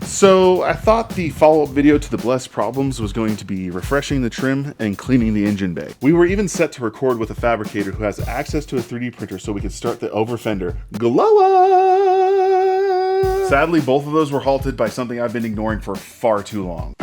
So I thought the follow-up video to the Blessed Problems was going to be refreshing the trim and cleaning the engine bay. We were even set to record with a fabricator who has access to a 3D printer so we could start the over fender glow up. Sadly, both of those were halted by something I've been ignoring for far too long.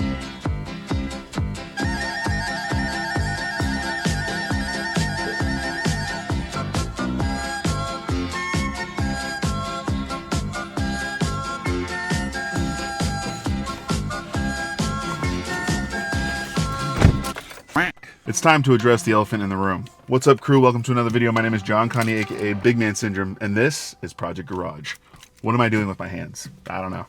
It's time to address the elephant in the room. What's up, crew? Welcome to another video. My name is John Connie, aka Big Man Syndrome, and this is Project Garage. What am I doing with my hands? I don't know.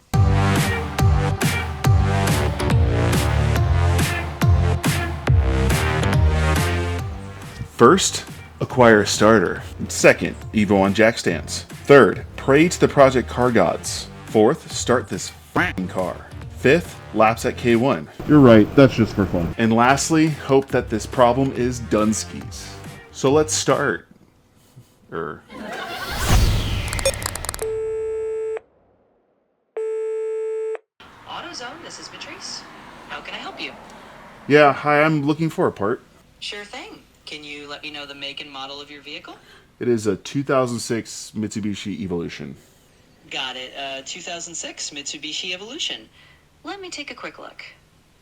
First, acquire a starter. Second, Evo on jack stands. Third, pray to the Project car gods. Fourth, start this f***ing car. Fifth, laps at K1. You're right, that's just for fun. And lastly, hope that this problem is Dunskies. So let's start. AutoZone, this is Patrice. How can I help you? Yeah, hi, I'm looking for a part. Sure thing. Can you let me know the make and model of your vehicle? It is a 2006 Mitsubishi Evolution. Got it. 2006 Mitsubishi Evolution. Let me take a quick look.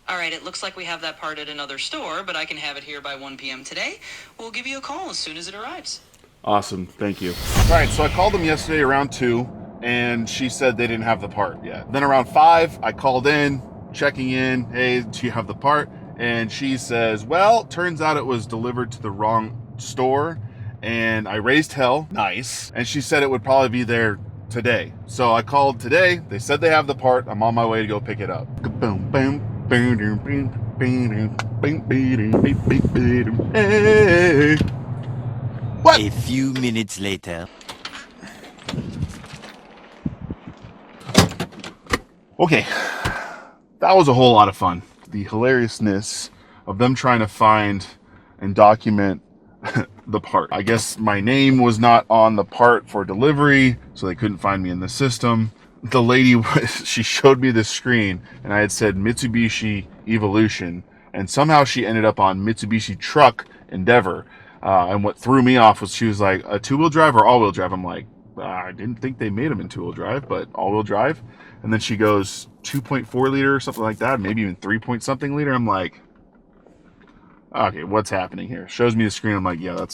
All right, it looks like we have that part at another store, but I can have it here by 1 p.m. today. We'll give you a call as soon as it arrives. Awesome, thank you. All right, so I called them yesterday around 2, and she said they didn't have the part yet. Then around 5, I called in, checking in, hey, do you have the part? And she says, well, turns out it was delivered to the wrong store, and I raised hell, nice, and she said it would probably be there today. So I called today, they said they have the part, I'm on my way to go pick it up. What? A few minutes later. Okay, that was a whole lot of fun. The hilariousness of them trying to find and document the part. I guess my name was not on the part for delivery, so they couldn't find me in the system. The lady, she showed me the screen, and I had said Mitsubishi Evolution, and somehow she ended up on Mitsubishi Truck Endeavor. And what threw me off was she was like, a two-wheel drive or all-wheel drive? I'm like, I didn't think they made them in two-wheel drive, but all-wheel drive. And then she goes 2.4 liter or something like that, maybe even 3 point something liter. I'm like, okay, what's happening here? Shows me the screen. I'm like, yeah,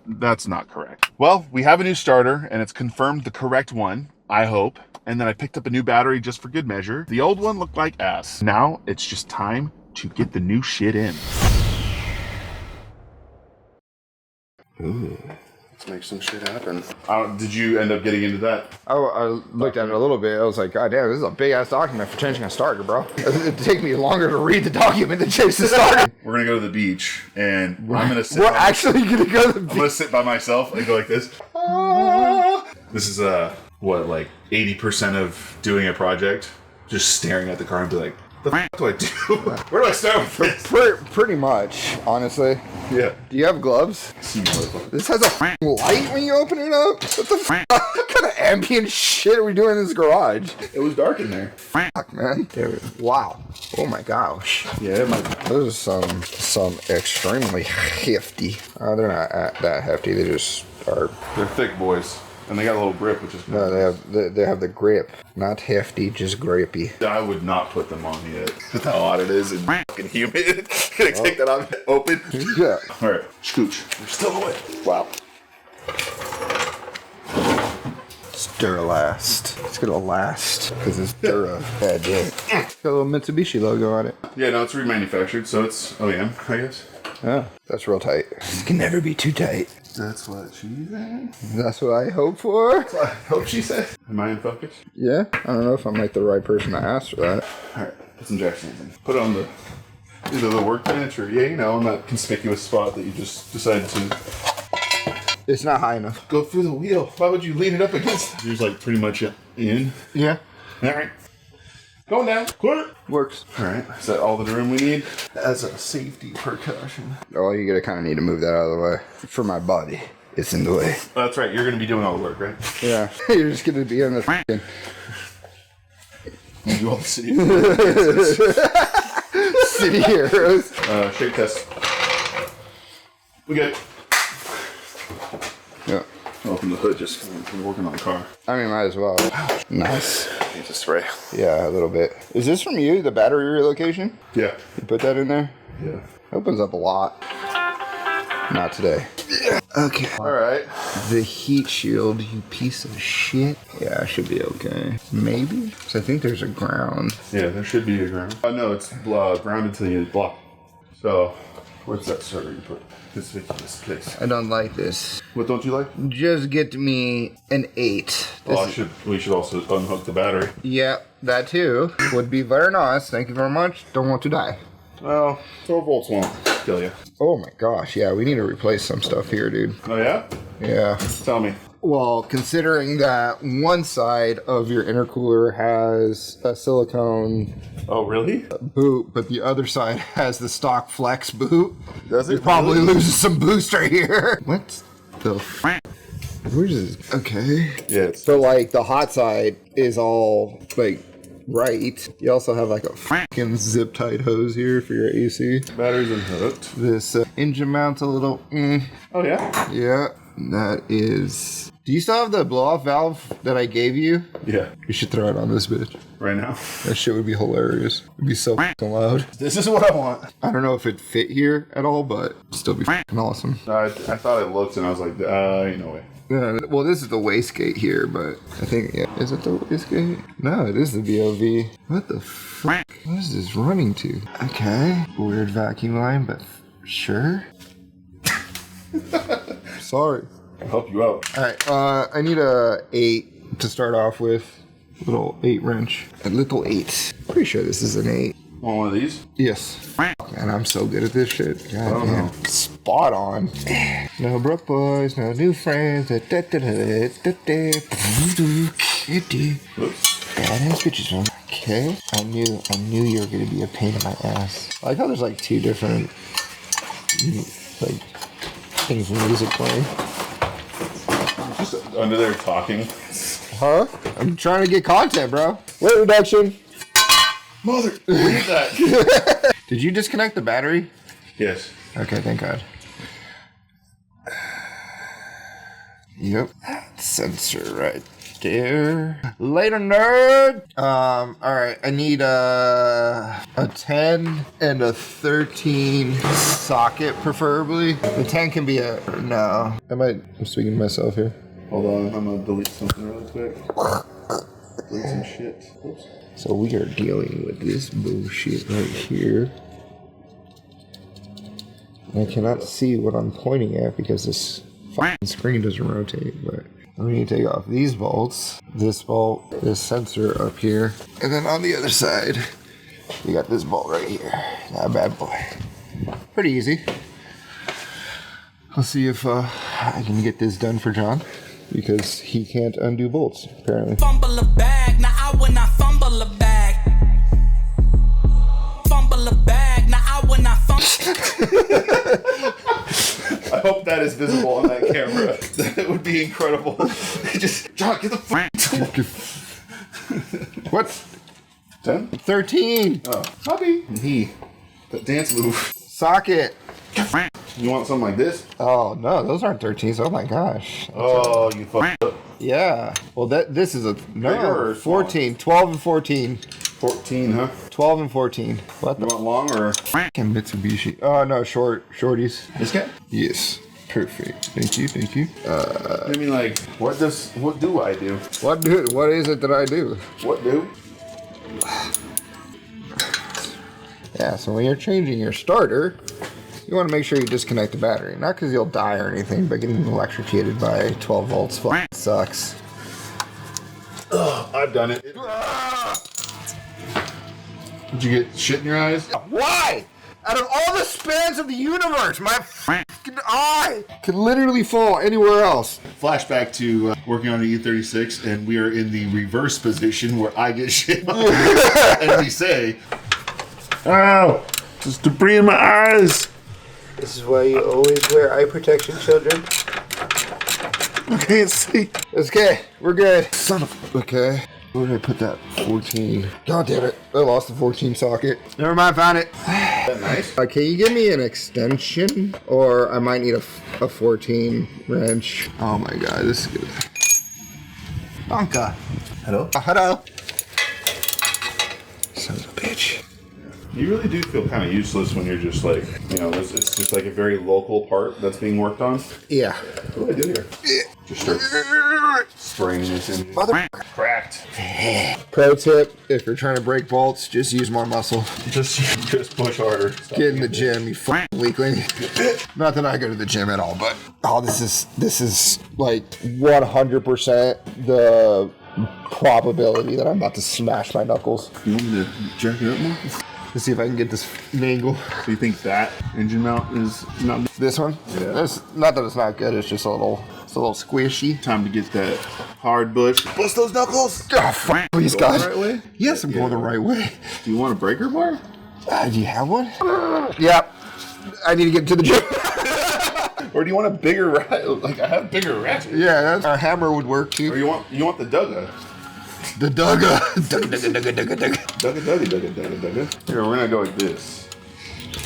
that's not correct. Well, we have a new starter, and it's confirmed the correct one, I hope. And then I picked up a new battery just for good measure. The old one looked like ass. Now it's just time to get the new shit in. Ooh, let's make some shit happen. Did you end up getting into that? I looked at it a little bit. I was like, God damn, this is a big ass document for changing a starter, bro. It'd take me longer to read the document than change the starter. We're gonna go to the beach, and I'm gonna sit. We're actually gonna go to the beach. I'm gonna sit by myself and go like this. This is what, like 80% of doing a project, just staring at the car and be like, the f do I do? Where do I start with this? Pretty much, honestly. Yeah. Do you have gloves? This has a light when you open it up? What the f? What kind of ambient shit are we doing in this garage? It was dark in there. Fuck, man. Wow. Oh my gosh. Yeah, it might. Those are some extremely hefty. They're not that hefty. They just are. They're thick boys. And they got a little grip, which is cool. No, they have the grip. Not hefty, just grippy. I would not put them on yet. That's how hot it is and fucking humid. Gonna take that off open. Yeah. Alright, scooch. They're still away. Wow. It's Duralast. It's gonna last because it's Dura. Yeah, dude. Got a little Mitsubishi logo on it. Yeah, no, it's remanufactured, so it's OEM, I guess. Yeah, that's real tight. It can never be too tight. That's what she said. That's what I hope for. That's what I hope she said. Am I in focus? Yeah, I don't know if I'm like the right person to ask for that. Alright, put some jack stands in. Put it on either the workbench or, yeah, you know, in that conspicuous spot that you just decided to. It's not high enough. Go through the wheel. Why would you lean it up against? Yours like pretty much in. Yeah. Alright. Going down. Clear. Works. Alright, is that all the room we need? As a safety precaution. Oh, you're gonna kind of need to move that out of the way. For my body, it's in the way. That's right, you're going to be doing all the work, right? Yeah. You're just gonna be on the f***ing... You do all the city. City heroes. Shake test. We good. Yeah. Open the hood just because we're working on the car. I mean, might as well. Nice. Need to spray. Yeah, a little bit. Is this from you, the battery relocation? Yeah. You put that in there? Yeah. Opens up a lot. Not today. Okay. All right. The heat shield, you piece of shit. Yeah, I should be okay. Maybe? Because I think there's a ground. Yeah, there should be a ground. Oh no, it's grounded to the block. So, where's that starter you put? This case. I don't like this. What don't you like? Just get me an 8. We should also unhook the battery. Yeah, that too. Would be very nice. Thank you very much. Don't want to die. Well, 12 volts won't kill you. Oh my gosh, yeah, we need to replace some stuff here, dude. Oh yeah? Yeah. Tell me. Well, considering that one side of your intercooler has a silicone Oh really? boot, but the other side has the stock flex boot, Does it? you're probably really? losing some boost right here. What the f- Where's this? Okay. Yeah. It's, So, like, the hot side is all, like, right. You also have, like, a fucking zip-tied hose here for your AC. batteries unhooked. This engine mount's a little, Oh yeah? Yeah, that is... Do you still have the blow-off valve that I gave you? Yeah. You should throw it on this bitch. Right now. That shit would be hilarious. It'd be so fucking loud. This is what I want. I don't know if it'd fit here at all, but it'd still be fucking awesome. I thought it looked and I was like, ain't no way. Yeah, well, this is the wastegate here, but I think, yeah. Is it the wastegate? No, it is the VOV. What the fuck? What is this running to? Okay. Weird vacuum line, but sure. Sorry. I'll help you out. Alright, I need a 8 to start off with. Little 8 wrench. A little 8. Pretty sure this is an 8. Want one of these? Yes. Man, I'm so good at this shit. God don't damn. know. Spot on. No broke boys, no new friends. Badass bitches. Okay. I knew you were gonna be a pain in my ass. I like how there's like 2 different like things of music playing. Just under there talking. Huh? I'm trying to get content, bro. Weight reduction. Mother, read that. Did you disconnect the battery? Yes. Okay, thank God. Yep. Sensor right there. Later, nerd. Alright, I need a 10 and a 13 socket, preferably. The 10 can be a... No. I'm speaking to myself here. Hold on, I'm gonna delete something really quick. Delete some shit. Oops. So we are dealing with this bullshit right here. I cannot see what I'm pointing at because this fucking screen doesn't rotate, but I'm going to take off these bolts, this bolt, this sensor up here, and then on the other side, you got this bolt right here. That bad boy. Pretty easy. I'll see if I can get this done for John, because he can't undo bolts, apparently. Fumble a bag, now I will not fumble a bag. Fumble a bag, now I will not fumble. I hope that is visible on that camera. That would be incredible. Just, John, get the What? 10? 13! Oh, hobby. He. The dance move. Socket! You want something like this? Oh, no, those aren't 13s. Oh my gosh. Oh, you fucked up. Yeah. Well, this is a... Bigger No, or smaller? 14. 12 and 14. 14, huh? 12 and 14. What You the want long or fucking Mitsubishi? Oh, no, shorties. this guy? Yes. Perfect. Thank you, thank you. I mean, like, what do I do? What is it that I do? What do? Yeah, so when you're changing your starter, you want to make sure you disconnect the battery. Not because you'll die or anything, but getting electrocuted by 12 volts fucking sucks. I've done it. Did you get shit in your eyes? Why? Out of all the spans of the universe, my fucking eye could literally fall anywhere else. Flashback to working on the E36, and we are in the reverse position where I get shit on and we say, "Ow, there's debris in my eyes." This is why you always wear eye protection, children. I can't see. It's okay. We're good. Son of... Okay. Where did I put that? 14. God damn it. I lost the 14 socket. Never mind, found it. That nice. Can you give me an extension? Or I might need a 14 wrench. Oh my god, this is good. Donka. Hello? Hello. Son of a bitch. You really do feel kind of useless when you're just like, you know, it's just like a very local part that's being worked on. Yeah. What do I do here? Just start spraying this in. Cracked. Pro tip, if you're trying to break bolts, just use more muscle. Just push harder. Stop Get in the gym, you fucking weakling. Not that I go to the gym at all, but this is like 100% the probability that I'm about to smash my knuckles. You want me to jack it up more? Let's see if I can get this angle. So you think that engine mount is not This one? Yeah. It's not that it's not good, it's just a little squishy. time to get that hard bush? Bust those knuckles! Oh, fuck, please, Going God. the right way? Yes, I'm going the right way. Do you want a breaker bar? Do you have one? Yep. I need to get to the gym. Or do you want a bigger ratchet? Like I have bigger ratchets. Yeah, a hammer would work Or too. you want the Dugga? The Dugga. Dugga. Dugga. Here, we're gonna go like this.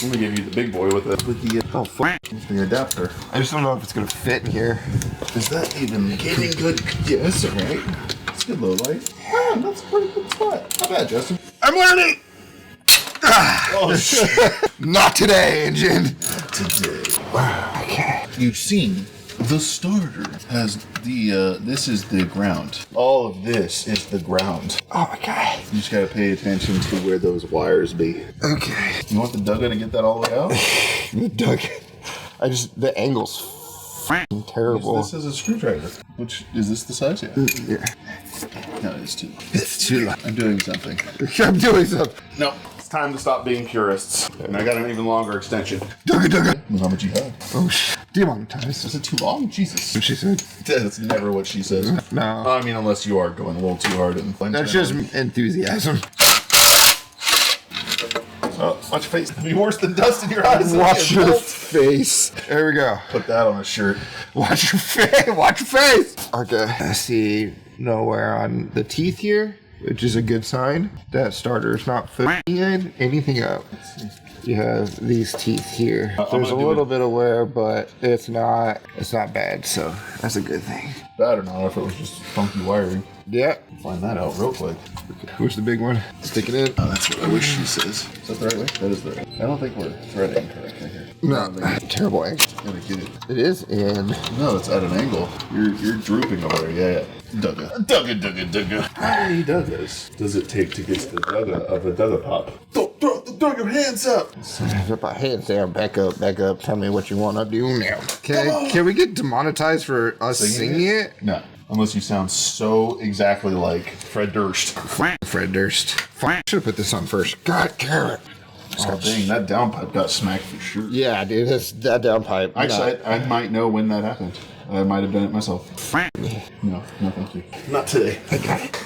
I'm gonna give you the big boy with the Oh, fuck. adapter. I just don't know if it's gonna fit in here. Is that even getting good? Yes, alright. It's a good low light. Yeah, that's a pretty good spot. Not bad, Justin. I'm learning. Oh shit. Not today, engine. Today. Okay. You've seen the starter has the this is the ground. All of this is the ground. Oh my god. You just gotta pay attention to where those wires be. Okay. You want the Dugga to get that all the way out? The Dugga. The angle's f***ing terrible. This is a screwdriver. Which is this the size? Yeah. Yeah. No, it's too. It's too long. I'm doing something. I'm doing something. No. It's time to stop being purists. And I got an even longer extension. Dugga. How much you have? Oh shit. Demonetized. Is it too long? Jesus. What she said. That's never what she says. No. I mean, unless you are going a little too hard. And That's just enthusiasm. Oh, watch your face. It'd be worse than dust in your eyes. Watch your face. There we go. Put that on a shirt. Watch your face. Watch your face. Okay. I see nowhere on the teeth here, which is a good sign that starter is not fucking anything up. You have these teeth here. There's a little bit of wear, but it's not bad, so that's a good thing. Bad or not, if it was just funky wiring. Yeah. Find that out real quick. Where's the big one? Stick it in. Oh, that's what I wish she says. Is that the right way? That is the right way. I don't think we're threading correctly here. No. Terrible angle. Gotta get it. It is in. No, it's at an angle. You're drooping over there. Yeah. Dugga. How many Duggas does it take to get to the Dugga of a Dugga pop? Throw your hands up! Put my hands down. Back up. Tell me what you want to do now. Can we get demonetized for us singing it? No. Unless you sound so exactly like Fred Durst. Fred Durst. Should have put this on first. God, Garrett. Oh, dang, that downpipe got smacked for sure. Yeah, dude, that downpipe. Actually, I might know when that happened. I might have done it myself. No, thank you. Not today.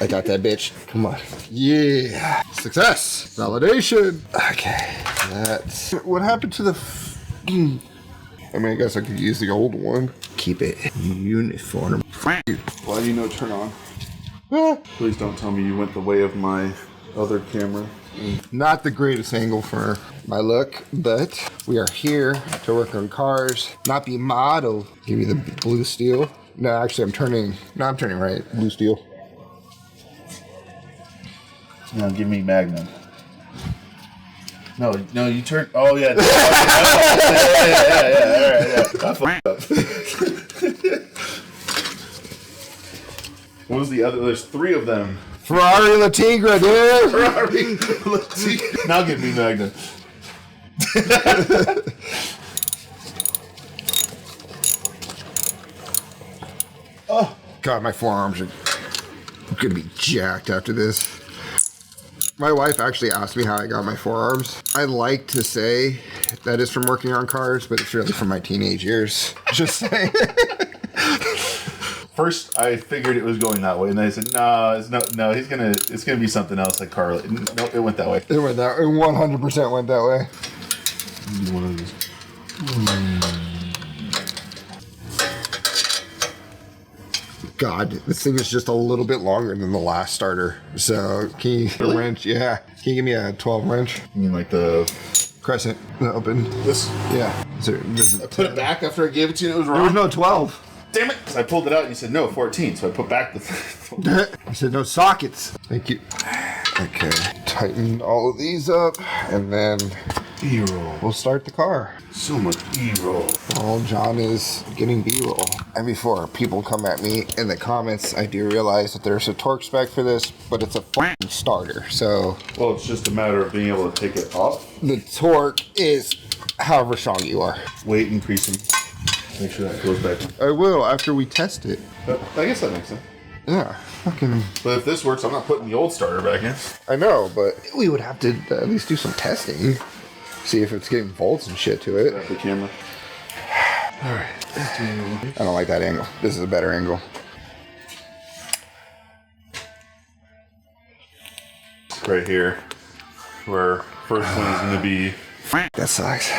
I got that bitch. Come on. Yeah. Success. Validation. Okay. That's. What happened to the. I mean, I guess I could use the old one. Keep it uniform. Why do you know turn on? Please don't tell me you went the way of my other camera. Not the greatest angle for my look, but we are here to work on cars. Not be model. Give you the blue steel. No, actually, I'm turning right. Blue steel. Now give me Magnum. No, you turn. Oh yeah. Yeah. I fucked up. What was the other? There's 3 of them. Ferrari Latingra, dude. Ferrari. Let's see. Now give me Magnum. Oh God, my forearms are gonna be jacked after this. My wife actually asked me how I got my forearms. I like to say that is from working on cars, but it's really from my teenage years. Just saying. First, I figured it was going that way, and then I said, "No, it's gonna be something else like Carly." Nope, it went that way. It 100% went that way. One of these. God, this thing is just a little bit longer than the last starter. So can you Really? wrench? Yeah. Can you give me a 12 wrench? You mean like the Crescent open. this? Yeah. There's a Put it back after I gave it to you and it was wrong. There was no 12. Damn it! Because I pulled it out and you said no, 14. So I put back the. I said no sockets. Thank you. Okay. Tighten all of these up and then B-roll. we'll start the car. So much B-roll. While John is getting B-roll. And before people come at me in the comments, I do realize that there's a torque spec for this, but it's a fucking starter. So Well, it's just a matter of being able to take it off. the torque is however strong you are. Weight increasing. Make sure that goes back. I will after we test it. I guess that makes sense. Yeah. Fucking. But if this works, I'm not putting the old starter back in. I know, but we would have to at least do some testing. See if it's getting volts and shit to it. The camera. Alright. I don't like that angle. This is a better angle. Right here. Where first one is going to be. That sucks.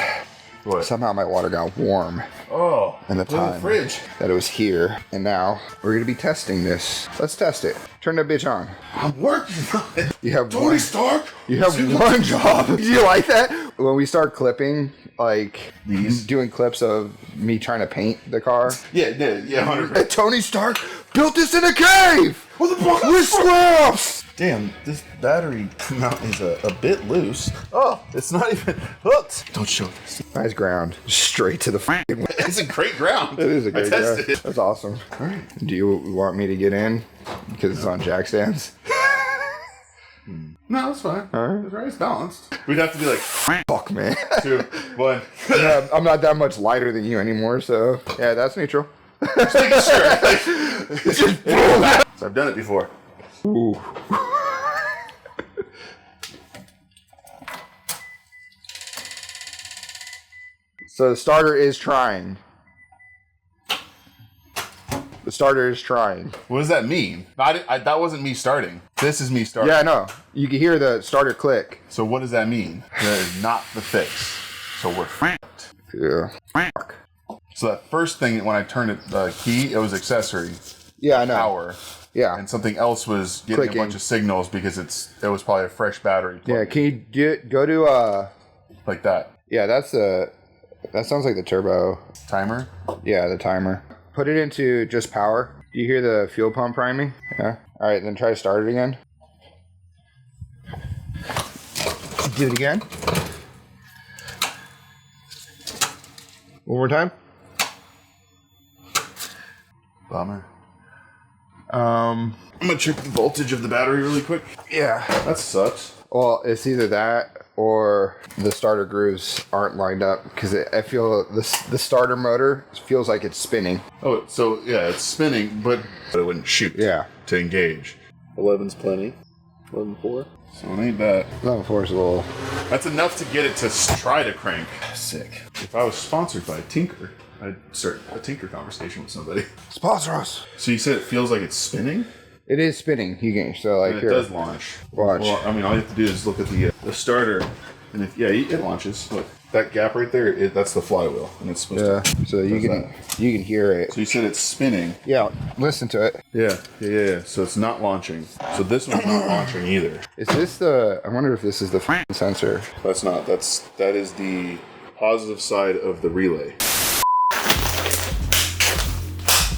What? Somehow my water got warm Oh. in the look at time the fridge. that it was here. And now we're going to be testing this. Let's test it. Turn that bitch on. I'm working on it. You have Tony one, Stark. you have one job. Do you like that? When we start clipping, like These? doing clips of me trying to paint the car. Yeah, 100%. And Tony Stark built this in a cave What the fuck? with scraps. Damn, this battery mount is a bit loose. Oh, it's not even hooked. Don't show this. Nice ground. Straight to the fucking. It's a great ground. It is a I great tested ground. it. That's awesome. All right. Do you want me to get in? Because it's on jack stands. No, that's fine. All right. It's right. It's balanced. We'd have to be like Fuck, man. 2, 1. Yeah, I'm not that much lighter than you anymore, so yeah, that's neutral. Just making sure. So I've done it before. Ooh. So the starter is trying. The starter is trying. What does that mean? That wasn't me starting. This is me starting. Yeah, I know. You can hear the starter click. So what does that mean? That is not the fix. So we're f***ed. Yeah. So that first thing, when I turned it, the key, it was accessory, Yeah, I know. power. Yeah. And something else was getting Clicking. a bunch of signals because it was probably a fresh battery. Yeah, can you go to Like that. yeah, that sounds like the turbo. Timer. Yeah, the timer. Put it into just power. Do you hear the fuel pump priming? Yeah. All right, then try to start it again. Do it again. One more time. Bummer. I'm gonna check the voltage of the battery really quick. Yeah. That sucks. Well, it's either that or the starter grooves aren't lined up because I feel the starter motor feels like it's spinning. Oh, so yeah, it's spinning, but it wouldn't shoot. Yeah. To engage. 11's plenty. 11.4. So it ain't that. No, for is a little. That's enough to get it to try to crank. Sick. If I was sponsored by Tinker, I'd start a Tinker conversation with somebody. Sponsor us. So you said it feels like it's spinning? It is spinning. You can so like And it here. does launch. Watch. Well, I mean, all you have to do is look at the starter, and if it launches. Look, that gap right there, that's the flywheel, and it's supposed Yeah. to. So you does can hear it. So you said it's spinning. Yeah. Listen to it. Yeah. So it's not launching. So this one's not launching either. Is this the? I wonder if this is the sensor. That's not. That is the positive side of the relay.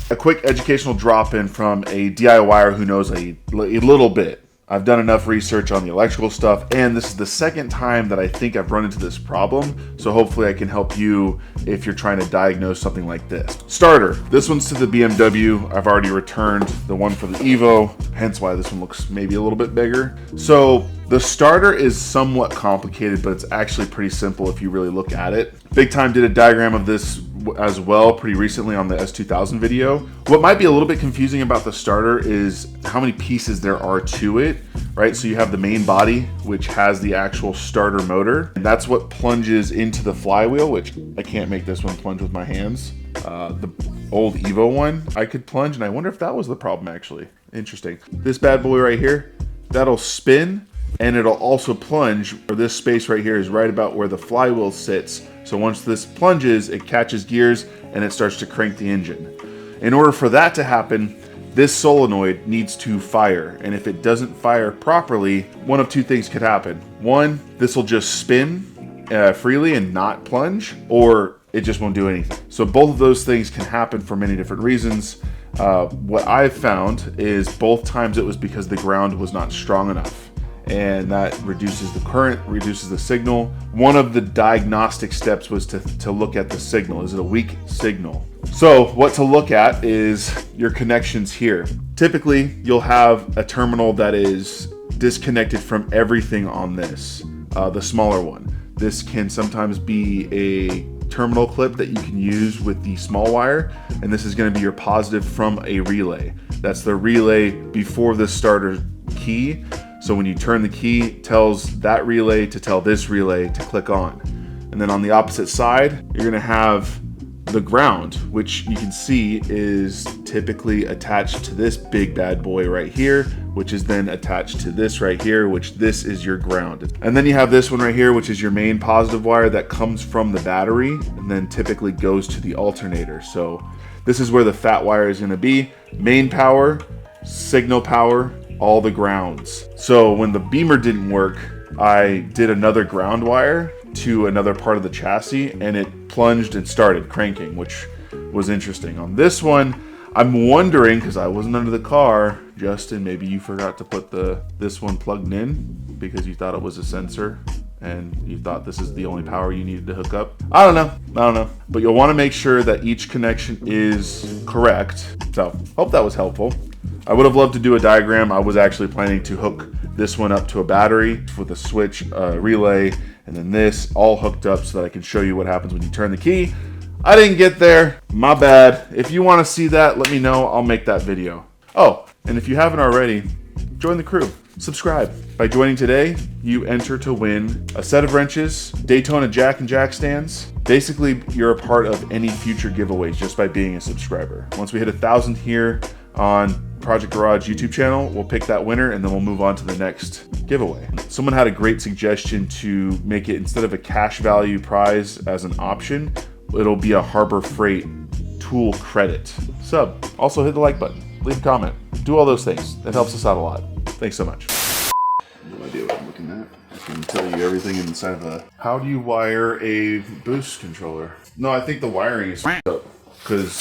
A quick educational drop-in from a DIYer who knows a little bit. I've done enough research on the electrical stuff, and this is the second time that I think I've run into this problem, so hopefully I can help you if you're trying to diagnose something like this. Starter. This one's to the BMW. I've already returned the one for the Evo, hence why this one looks maybe a little bit bigger. So the starter is somewhat complicated, but it's actually pretty simple if you really look at it. Big Time did a diagram of this as well pretty recently on the S2000 video. What might be a little bit confusing about the starter is how many pieces there are to it, right? So you have the main body, which has the actual starter motor, and that's what plunges into the flywheel, which I can't make this one plunge with my hands. The old Evo one, I could plunge, and I wonder if that was the problem actually. Interesting. This bad boy right here, that'll spin, and it'll also plunge, or this space right here is right about where the flywheel sits. So once this plunges, it catches gears and it starts to crank the engine. In order for that to happen, this solenoid needs to fire. And if it doesn't fire properly, one of two things could happen. One, this will just spin freely and not plunge, or it just won't do anything. So both of those things can happen for many different reasons. What I've found is both times it was because the ground was not strong enough, and that reduces the current, reduces the signal. One of the diagnostic steps was to look at the signal. Is it a weak signal? So what to look at is your connections here. Typically, you'll have a terminal that is disconnected from everything on this, the smaller one. This can sometimes be a terminal clip that you can use with the small wire, and this is going to be your positive from a relay. That's the relay before the starter key. So when you turn the key, it tells that relay to tell this relay to click on. And then on the opposite side, you're going to have the ground, which you can see is typically attached to this big bad boy right here, which is then attached to this right here, which this is your ground. And then you have this one right here, which is your main positive wire that comes from the battery and then typically goes to the alternator. So this is where the fat wire is going to be. Main power, signal power, all the grounds. So when the Beamer didn't work, I did another ground wire to another part of the chassis, and it plunged and started cranking, which was interesting. On this one, I'm wondering, because I wasn't under the car, Justin, maybe you forgot to put this one plugged in because you thought it was a sensor and you thought this is the only power you needed to hook up. I don't know. But you'll want to make sure that each connection is correct. So, hope that was helpful. I would have loved to do a diagram. I was actually planning to hook this one up to a battery with a switch, relay, and then this all hooked up so that I can show you what happens when you turn the key. I didn't get there. My bad. If you want to see that, let me know. I'll make that video. Oh, and if you haven't already, join the crew. Subscribe. By joining today, you enter to win a set of wrenches, Daytona jack and jack stands. Basically, you're a part of any future giveaways just by being a subscriber. Once we hit 1,000 here on Project Garage YouTube channel, we'll pick that winner and then we'll move on to the next giveaway. Someone had a great suggestion to make it, instead of a cash value prize as an option, it'll be a Harbor Freight tool credit. Sub. Also hit the like button. Leave a comment. Do all those things. That helps us out a lot. Thanks so much. No idea what I'm looking at. I can tell you everything inside of a... How do you wire a boost controller? No, I think the wiring is up because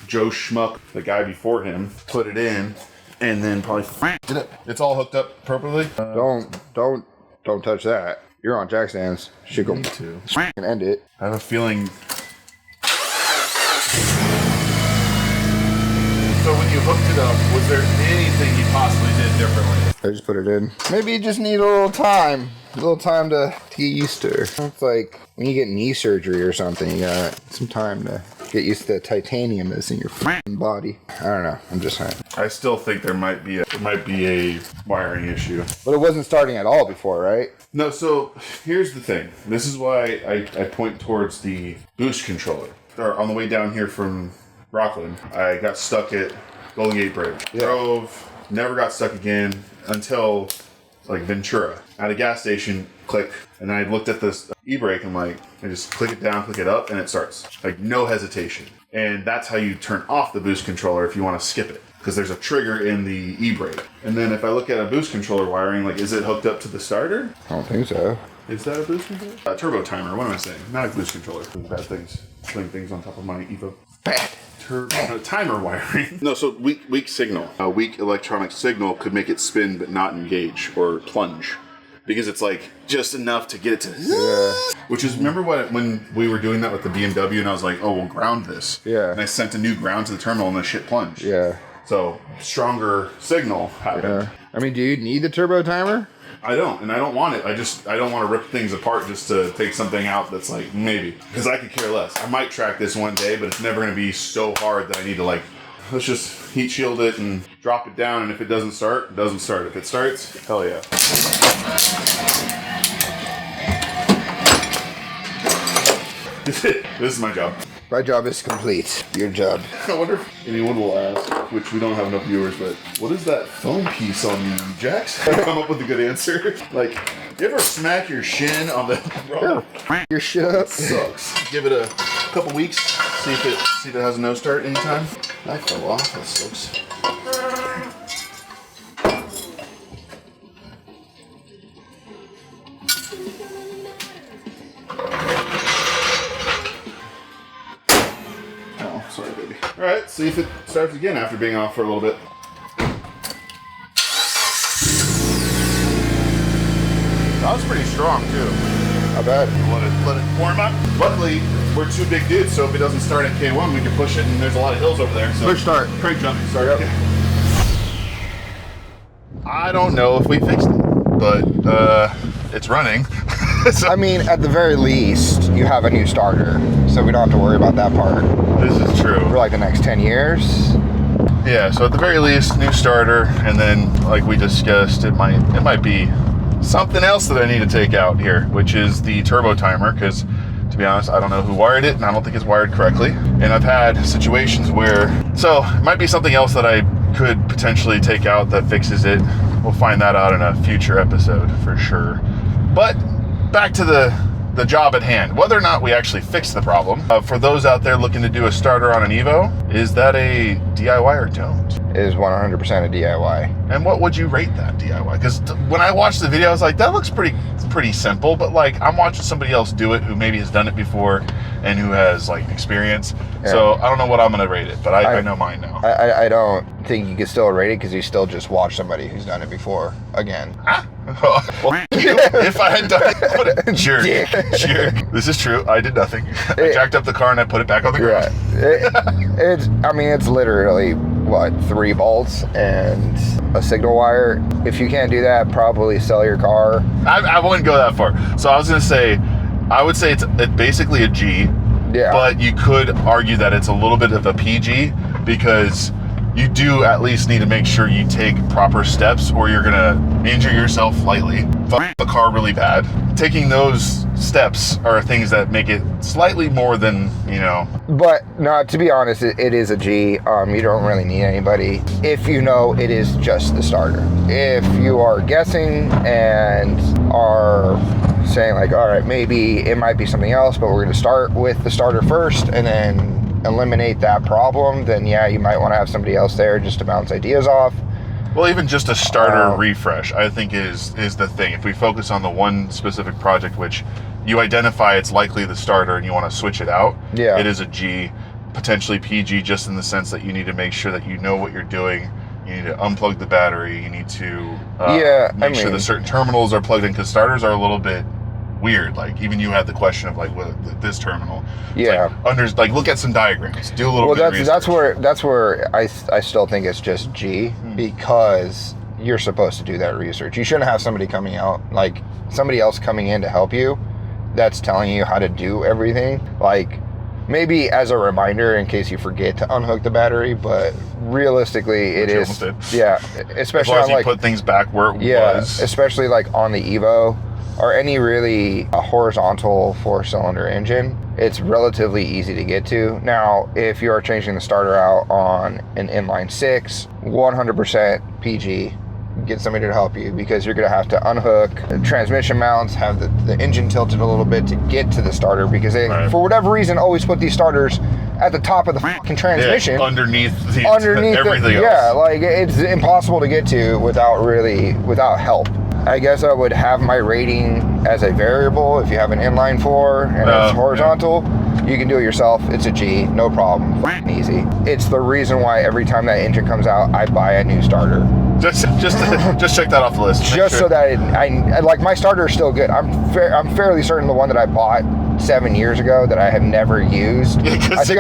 Joe Schmuck, the guy before him, put it in and then probably did it. It's all hooked up properly. Don't touch that. You're on jack stands. Should go to and end it. I have a feeling. So when you hooked it up, was there anything you possibly did differently? I just put it in. Maybe you just need a little time. A little time to get used to her. It's like when you get knee surgery or something, you got some time to get used to the titanium that's in your body. I don't know. I'm just saying. I still think there might be a wiring issue. But it wasn't starting at all before, right? No, so here's the thing. This is why I point towards the boost controller. Or on the way down here from Rockland, I got stuck at Golden Gate Bridge. Yeah. Drove, never got stuck again until like Ventura. At a gas station, click, and I looked at this e-brake and I just click it down, click it up, and it starts. Like no hesitation. And that's how you turn off the boost controller if you want to skip it. Because there's a trigger in the e-brake. And then if I look at a boost controller wiring, like is it hooked up to the starter? I don't think so. Is that a boost controller? A turbo timer, what am I saying? Not a boost controller. Bad things. Putting things on top of my Evo. Bad. Timer wiring. No, so weak signal. A weak electronic signal could make it spin but not engage or plunge. Because it's like just enough to get it to... Yeah. Which is, remember when we were doing that with the BMW and I was like, oh, we'll ground this. Yeah. And I sent a new ground to the terminal and the shit plunged. Yeah. So, stronger signal happened. Yeah. I mean, do you need the turbo timer? I don't, and I don't want it. I don't want to rip things apart just to take something out that's like, maybe. Because I could care less. I might track this one day, but it's never going to be so hard that I need to like, let's just heat shield it and drop it down, and if it doesn't start, it doesn't start. If it starts, hell yeah. This is my job. My job is complete. Your job. I wonder if anyone will ask, which we don't have enough viewers, but what is that foam piece on you, Jax? Come up with a good answer. Like, you ever smack your shin on the Your shit up. Sucks. Give it a couple weeks, see if it has a no start anytime. That fell off. That sucks. Oh, sorry, baby. All right, see if it starts again after being off for a little bit. That was pretty strong too. Not bad. Let it warm up. Luckily, we're two big dudes, so if it doesn't start at K1, we can push it, and there's a lot of hills over there. So Push start. crank jump. Start. Yep. I don't know if we fixed it, but it's running. So I mean, at the very least, you have a new starter, so we don't have to worry about that part this is true. for like the next 10 years. Yeah, so at the very least, new starter, and then like we discussed, it might be something else that I need to take out here, which is the turbo timer, because to be honest, I don't know who wired it, and I don't think it's wired correctly. And I've had situations where, so it might be something else that I could potentially take out that fixes it. We'll find that out in a future episode for sure. But back to the job at hand, whether or not we actually fix the problem. For those out there looking to do a starter on an Evo, is that a DIY or don't? Is 100% a DIY. And what would you rate that DIY? Because when I watched the video, I was like, that looks pretty simple, but like I'm watching somebody else do it who maybe has done it before and who has like experience. Yeah. So I don't know what I'm gonna rate it, but I know mine now. I don't think you can still rate it because you still just watch somebody who's done it before again. Well, if I had done it, sure. This is true. I did nothing. I jacked up the car and I put it back on the ground. Yeah. It's literally, what, 3 bolts and a signal wire. If you can't do that, probably sell your car. I wouldn't go that far. So I was gonna say, I would say it's basically a G. Yeah. But you could argue that it's a little bit of a PG because you do at least need to make sure you take proper steps or you're gonna injure yourself lightly, fuck the car really bad. Taking those steps are things that make it slightly more than, But no, to be honest, it is a G. You don't really need anybody if you know it is just the starter. If you are guessing and are saying like, all right, maybe it might be something else, but we're going to start with the starter first and then eliminate that problem, then yeah, you might want to have somebody else there just to bounce ideas off. Well, even just a starter refresh, I think is the thing. If we focus on the one specific project, which you identify it's likely the starter and you want to switch it out, Yeah. it is a G, potentially PG, just in the sense that you need to make sure that you know what you're doing. You need to unplug the battery. You need to make sure the certain terminals are plugged in, because starters are a little bit weird. Like even you had the question of like, what this terminal? It's Yeah. like look at some diagrams. Do a little bit of research. that's where I still think it's just G, because you're supposed to do that research. You shouldn't have somebody coming out, like somebody else coming in to help you that's telling you how to do everything. Like maybe as a reminder in case you forget to unhook the battery, but realistically it is, yeah, especially as long as on you like put things back where it was. especially like on the Evo or any really horizontal 4-cylinder engine. It's relatively easy to get to. Now, if you are changing the starter out on an inline 6, 100% PG. Get somebody to help you, because you're going to have to unhook the transmission mounts, have the engine tilted a little bit to get to the starter, because they, for whatever reason, always put these starters at the top of the fucking transmission. Yeah, underneath everything else. Yeah, like it's impossible to get to without help. I guess I would have my rating as a variable. If you have an inline 4 and it's horizontal, you can do it yourself. It's a G, no problem, easy. It's the reason why every time that engine comes out, I buy a new starter. Just check that off the list. Just so that I like, my starter is still good. I'm fairly certain the one that I bought 7 years ago that I have never used. I think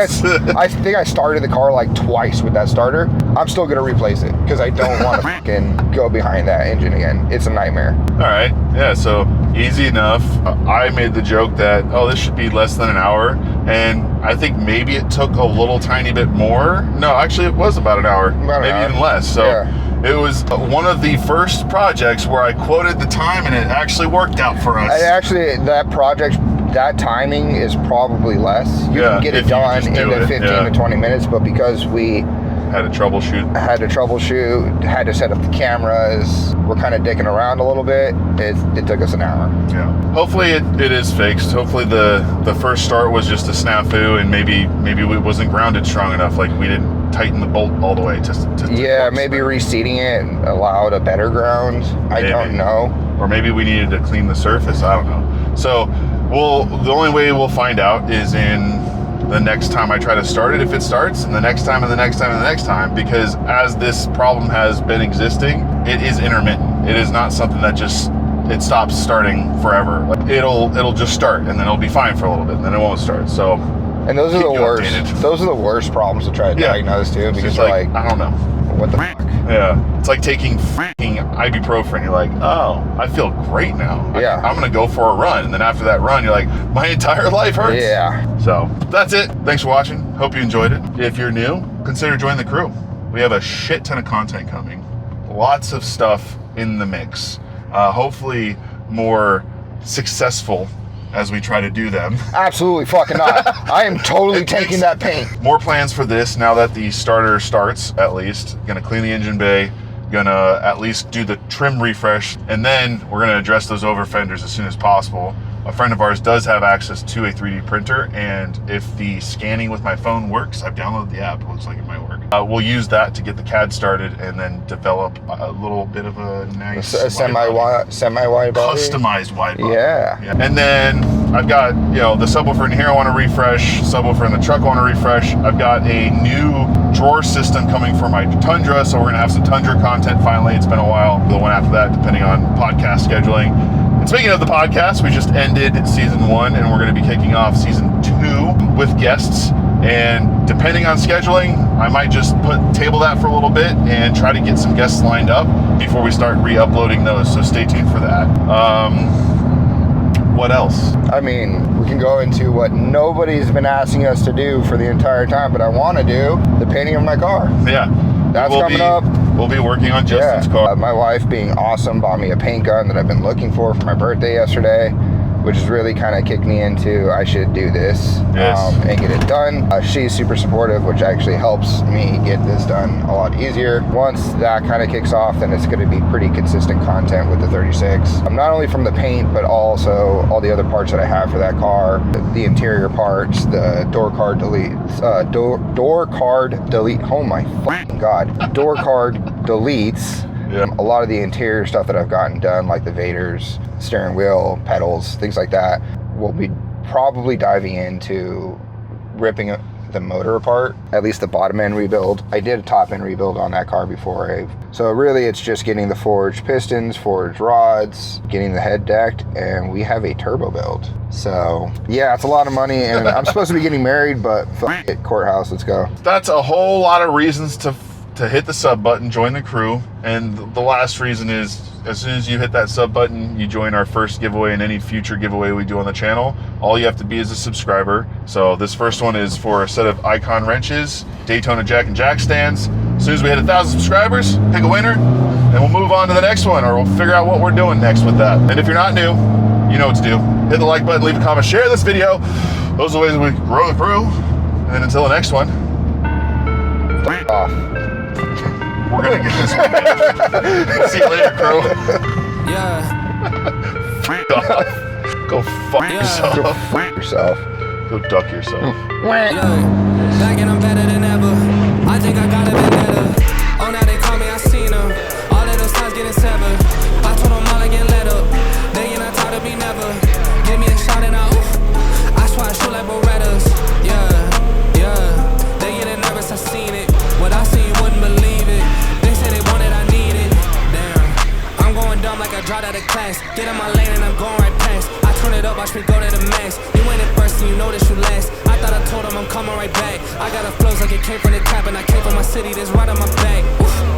I started the car like twice with that starter. I'm still gonna replace it because I don't want to fucking go behind that engine again. It's a nightmare. All right, yeah. So easy enough. I made the joke that this should be less than an hour, and I think maybe it took a little tiny bit more. No, actually, it was about an hour, maybe even less. So. Yeah. It was one of the first projects where I quoted the time and it actually worked out for us. That project, that timing is probably less. You can get it done in 15 to 20 minutes, but because we had to troubleshoot, had to set up the cameras, we're kind of dicking around a little bit, it took us an hour. Yeah. Hopefully it is fixed. Hopefully the first start was just a snafu, and maybe it wasn't grounded strong enough. Like we didn't tighten the bolt all the way to Yeah, torque maybe spin. reseating it and allow it a better ground. I Maybe. don't know. Or maybe we needed to clean the surface. I don't know. So the only way we'll find out is in the next time I try to start it, if it starts, and the next time, and the next time, and the next time, because as this problem has been existing, it is intermittent. It is not something that just, it stops starting forever. Like it'll just start, and then it'll be fine for a little bit, and then it won't start. So, And those are keep the you worst. updated. Those are the worst problems to try to Yeah. diagnose too, It's because just you're like, I don't know. what the fuck? Yeah, it's like taking fucking ibuprofen. You're like, oh, I feel great now. Yeah. I'm gonna go for a run, and then after that run, you're like, my entire life hurts. Yeah. So that's it. Thanks for watching. Hope you enjoyed it. If you're new, consider joining the crew. We have a shit ton of content coming. Lots of stuff in the mix. Hopefully more successful as we try to do them. Absolutely fucking not. I am totally taking that paint. More plans for this now that the starter starts, at least. Gonna clean the engine bay, gonna at least do the trim refresh, and then we're gonna address those over fenders as soon as possible. A friend of ours does have access to a 3D printer, and if the scanning with my phone works, I've downloaded the app, it looks like it might work. We'll use that to get the CAD started and then develop a little bit of a nice A semi-wide body. customized wide body. Yeah. And then I've got, the subwoofer in here I want to refresh, subwoofer in the truck I want to refresh. I've got a new drawer system coming for my Tundra, so we're going to have some Tundra content finally. It's been a while. The one after that, depending on podcast scheduling. And speaking of the podcast, we just ended season 1, and we're going to be kicking off season 2 with guests. And depending on scheduling, I might just table that for a little bit and try to get some guests lined up before we start re-uploading those. So stay tuned for that. What else? I mean, we can go into what nobody's been asking us to do for the entire time, but I want to do the painting of my car. Yeah. That's coming up. We'll be working on Justin's car. My wife, being awesome, bought me a paint gun that I've been looking for my birthday yesterday, which has really kind of kicked me into I should do this and get it done. She's super supportive, which actually helps me get this done a lot easier. Once that kind of kicks off, then it's going to be pretty consistent content with the 36. Not only from the paint, but also all the other parts that I have for that car, the interior parts, the door card deletes, door card delete. Oh my fucking god, door card deletes. Yeah. A lot of the interior stuff that I've gotten done, like the Vaders, steering wheel, pedals, things like that, we'll be probably diving into ripping the motor apart, at least the bottom end rebuild. I did a top end rebuild on that car before. So really it's just getting the forged pistons, forged rods, getting the head decked, and we have a turbo build. So yeah, it's a lot of money, and I'm supposed to be getting married, but fuck it, courthouse, let's go. That's a whole lot of reasons to hit the sub button, join the crew, and the last reason is as soon as you hit that sub button, you join our first giveaway and any future giveaway we do on the channel. All you have to be is a subscriber. So this first one is for a set of Icon wrenches, Daytona Jack and Jack stands. As soon as we hit 1,000 subscribers, pick a winner, and we'll move on to the next one, or we'll figure out what we're doing next with that. And if you're not new, you know what to do. Hit the like button, leave a comment, share this video. Those are the ways we grow the crew. And then until the next one, Off. we're gonna get this one done. See you later, crew. Yeah, Go fuck yourself. Go fuck yourself. Go duck yourself. look, back and I'm better than ever. I think I gotta be better. Oh, now they call me, I seen them. All of those times getting severed. I told them all again, let up. They ain't I taught to be never. Give me a shot and I swear I shoot like Berettas. Yeah. They getting nervous, I seen it. What I seen, you wouldn't believe it. They say they want it, I need it. Damn, I'm going dumb like I dropped out of class. Get in my lane and I'm going right past. I turn it up, watch me go to the max. You ain't in first and you know that you last. I thought I told them I'm coming right back. I got a flows like it came from the top, and I came from my city, that's right on my back. Oof.